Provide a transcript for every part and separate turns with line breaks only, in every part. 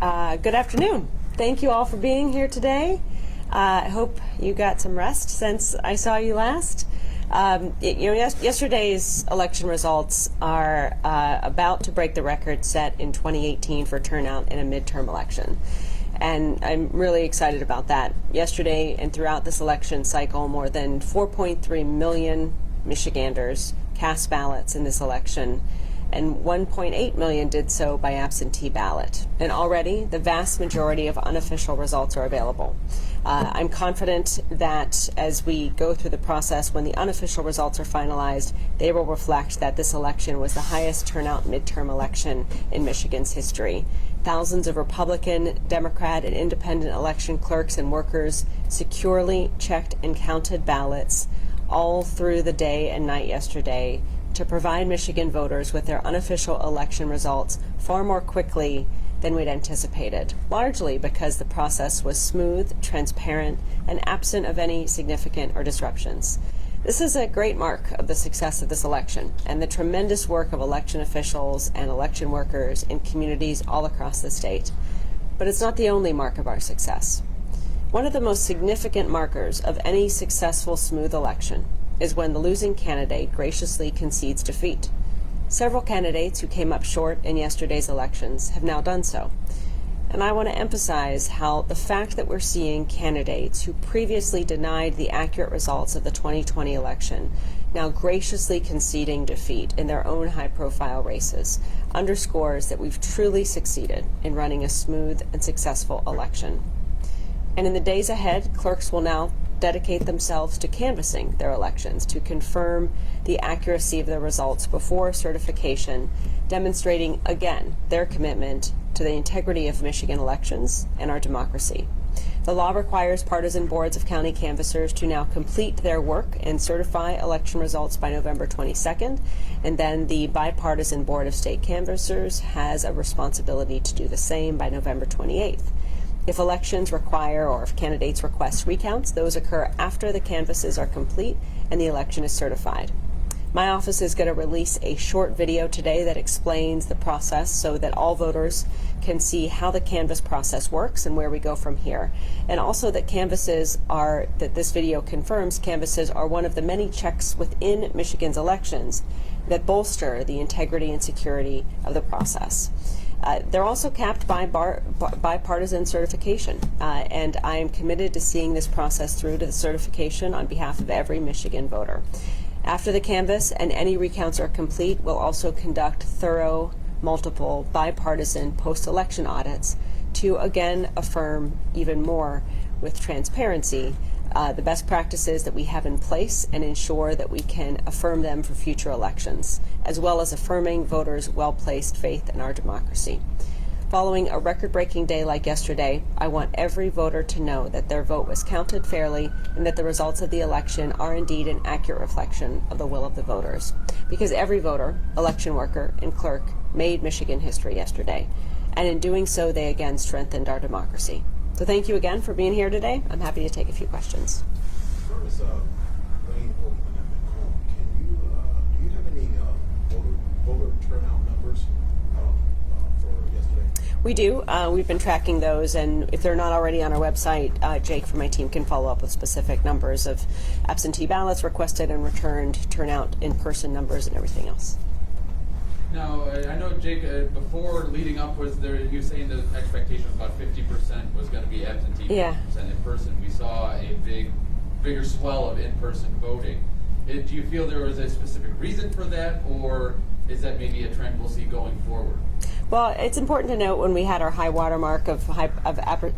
Good afternoon. Thank you all for being here today. I hope you got some rest since I saw you last. Yesterday's election results are about to break the record set in 2018 for turnout in a midterm election. And I'm really excited about that. Yesterday and throughout this election cycle, more than 4.3 million Michiganders cast ballots in this election, and 1.8 million did so by absentee ballot. And already, the vast majority of unofficial results are available. I'm confident that as we go through the process, when the unofficial results are finalized, they will reflect that this election was the highest turnout midterm election in Michigan's history. Thousands of Republican, Democrat, and independent election clerks and workers securely checked and counted ballots all through the day and night yesterday to provide Michigan voters with their unofficial election results far more quickly than we'd anticipated, largely because the process was smooth, transparent, and absent of any significant or disruptions. This is a great mark of the success of this election and the tremendous work of election officials and election workers in communities all across the state. But it's not the only mark of our success. One of the most significant markers of any successful smooth election is when the losing candidate graciously concedes defeat. Several candidates who came up short in yesterday's elections have now done so. And I want to emphasize how the fact that we're seeing candidates who previously denied the accurate results of the 2020 election now graciously conceding defeat in their own high-profile races underscores that we've truly succeeded in running a smooth and successful election. And in the days ahead, clerks will now dedicate themselves to canvassing their elections to confirm the accuracy of the results before certification, demonstrating again their commitment to the integrity of Michigan elections and our democracy. The law requires partisan boards of county canvassers to now complete their work and certify election results by November 22nd, and then the bipartisan board of state canvassers has a responsibility to do the same by November 28th. If elections require or if candidates request recounts, those occur after the canvasses are complete and the election is certified. My office is going to release a short video today that explains the process so that all voters can see how the canvass process works and where we go from here. And also that this video confirms canvasses are one of the many checks within Michigan's elections that bolster the integrity and security of the process. They're also capped by bipartisan certification, and I am committed to seeing this process through to the certification on behalf of every Michigan voter. After the canvass and any recounts are complete, we'll also conduct thorough, multiple, bipartisan post-election audits to again affirm even more with transparency the best practices that we have in place and ensure that we can affirm them for future elections, as well as affirming voters' well-placed faith in our democracy. Following a record-breaking day like yesterday, I want every voter to know that their vote was counted fairly and that the results of the election are indeed an accurate reflection of the will of the voters. Because every voter, election worker, and clerk made Michigan history yesterday, and in doing so, they again strengthened our democracy. So thank you again for being here today. I'm happy to take a few questions.
Do you have any voter turnout numbers for yesterday?
We do. We've been tracking those, and if they're not already on our website, Jake from my team can follow up with specific numbers of absentee ballots requested and returned, turnout, in-person numbers, and everything else.
Now, I know, Jake, before leading up, you were saying the expectation was about 50% was going to be absentee, 50% in person. We saw a bigger swell of in-person voting. Do you feel there was a specific reason for that, or is that maybe a trend we'll see going forward?
Well, it's important to note when we had our high water mark of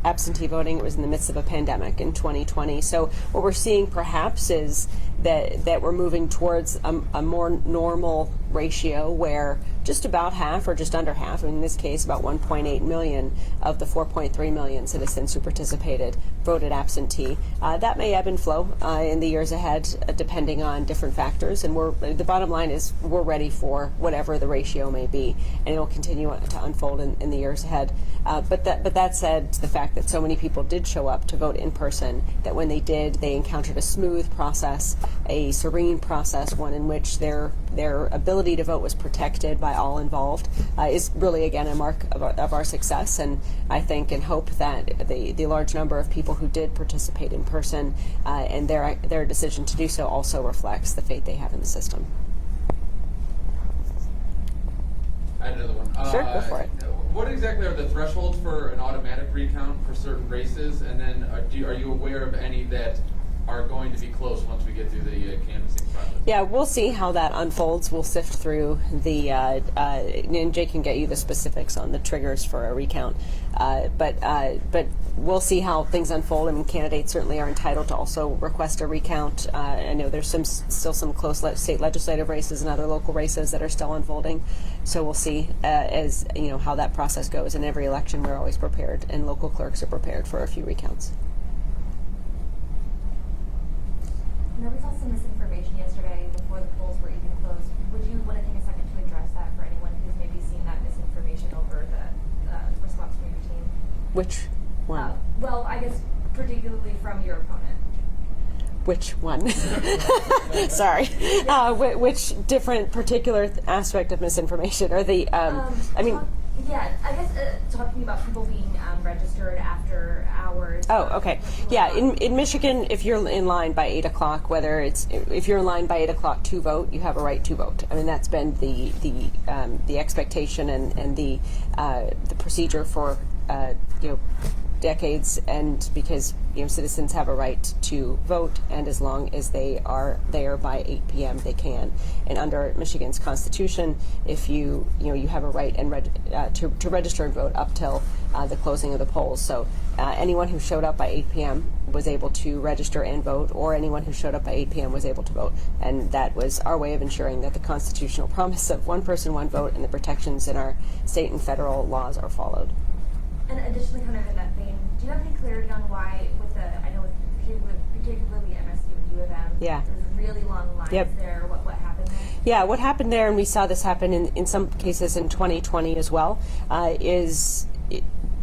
absentee voting, it was in the midst of a pandemic in 2020. So what we're seeing perhaps is that we're moving towards a more normal ratio where just about half or just under half, in this case about 1.8 million of the 4.3 million citizens who participated voted absentee. That may ebb and flow in the years ahead depending on different factors, and the bottom line is we're ready for whatever the ratio may be, and it will continue to unfold in the years ahead. But that said, the fact that so many people did show up to vote in person, that when they did, they encountered a smooth process, a serene process, one in which their ability ability to vote was protected by all involved is really, again, a mark of our success. And I think and hope that the large number of people who did participate in person and their decision to do so also reflects the faith they have in the system.
I had another one.
Sure, go for it.
What exactly are the thresholds for an automatic recount for certain races? And then are you aware of any that are going to be close once we get through the canvassing process?
Yeah, we'll see how that unfolds. We'll sift through and Jake can get you the specifics on the triggers for a recount. But we'll see how things unfold. I mean, candidates certainly are entitled to also request a recount. I know there's still some close state legislative races and other local races that are still unfolding. So we'll see as how that process goes. In every election, we're always prepared, and local clerks are prepared for a few recounts.
I know we saw some misinformation yesterday before the polls were even closed. Would you want to take a second to address that for anyone who's maybe seen that misinformation over the response from your team?
Which one?
Well, I guess particularly from your opponent.
Which one? Sorry. Which different particular aspect of misinformation? Or the,
I guess talking about people being registered after hours.
Oh, okay. Yeah, in Michigan, if you're in line by 8 o'clock, if you're in line by 8 o'clock to vote, you have a right to vote. I mean, that's been the expectation and the procedure for decades, and because citizens have a right to vote, and as long as they are there by 8 p.m. they can. And under Michigan's Constitution, if you have a right to register and vote up till the closing of the polls. So anyone who showed up by 8 p.m. was able to register and vote, or anyone who showed up by 8 p.m. was able to vote. And that was our way of ensuring that the constitutional promise of one person, one vote, and the protections in our state and federal laws are followed.
And additionally, kind of in that vein, do you have any clarity on why, I know particularly MSU and U of M,
yeah,
there's really long lines there. What happened there?
Yeah, what happened there, and we saw this happen in some cases in 2020 as well,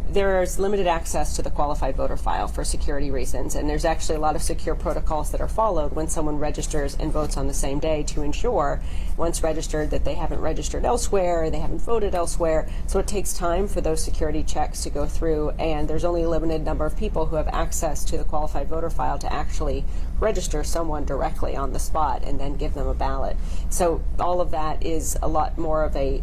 there's limited access to the qualified voter file for security reasons, and there's actually a lot of secure protocols that are followed when someone registers and votes on the same day to ensure, once registered, that they haven't registered elsewhere, they haven't voted elsewhere. So it takes time for those security checks to go through, and there's only a limited number of people who have access to the qualified voter file to actually register someone directly on the spot and then give them a ballot. So all of that is a lot more of a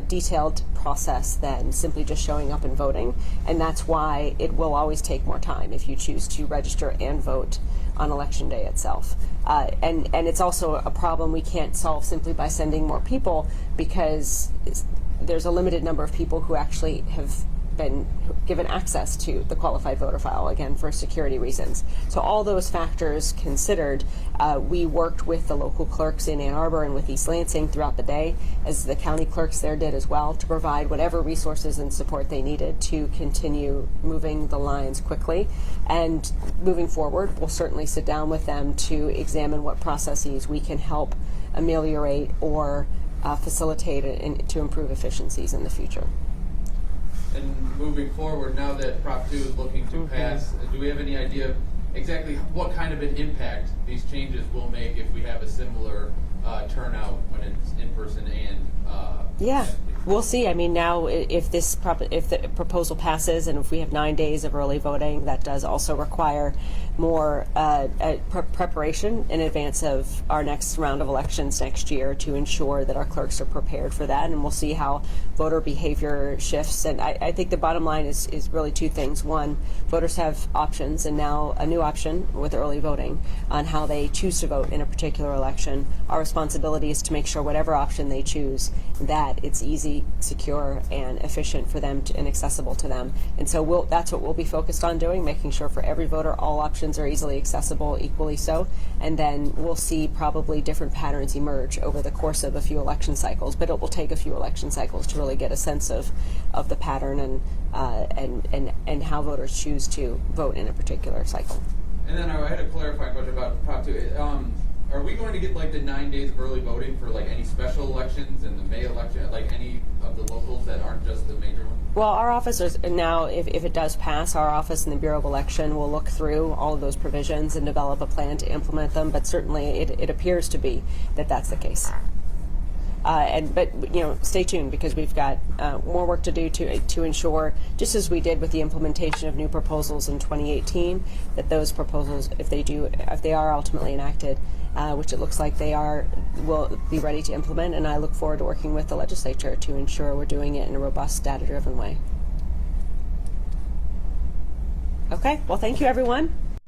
detailed process than simply just showing up and voting, and that's why it will always take more time if you choose to register and vote on election day itself. And it's also a problem we can't solve simply by sending more people, because there's a limited number of people who actually have been given access to the qualified voter file, again, for security reasons. So all those factors considered, we worked with the local clerks in Ann Arbor and with East Lansing throughout the day, as the county clerks there did as well, to provide whatever resources and support they needed to continue moving the lines quickly. And moving forward, we'll certainly sit down with them to examine what processes we can help ameliorate or facilitate and to improve efficiencies in the future.
And moving forward, now that Prop 2 is looking to pass, do we have any idea exactly what kind of an impact these changes will make if we have a similar turnout when it's in person and
we'll see. I mean, now if the proposal passes and if we have 9 days of early voting, that does also require more preparation in advance of our next round of elections next year to ensure that our clerks are prepared for that, and we'll see how voter behavior shifts. And I think the bottom line is really two things. One, voters have options, and now a new option with early voting on how they choose to vote in a particular election. Our responsibility is to make sure whatever option they choose, that it's easy, secure, and efficient for them and accessible to them. And so that's what we'll be focused on doing, making sure for every voter all options are easily accessible, equally so. And then we'll see probably different patterns emerge over the course of a few election cycles, but it will take a few election cycles to really get a sense of the pattern and how voters choose to vote in a particular cycle.
And then I had a clarifying question about Prop 2. Are we going to get like the 9 days of early voting for like any special elections and the May election, like any of the locals that aren't just the major ones?
Well, our office is now, if it does pass, our office in the Bureau of Election will look through all of those provisions and develop a plan to implement them, but certainly it appears to be that that's the case. But stay tuned, because we've got more work to do to ensure, just as we did with the implementation of new proposals in 2018, that those proposals, if they are ultimately enacted, which it looks like they are, will be ready to implement. And I look forward to working with the legislature to ensure we're doing it in a robust, data-driven way. Okay, well, thank you, everyone.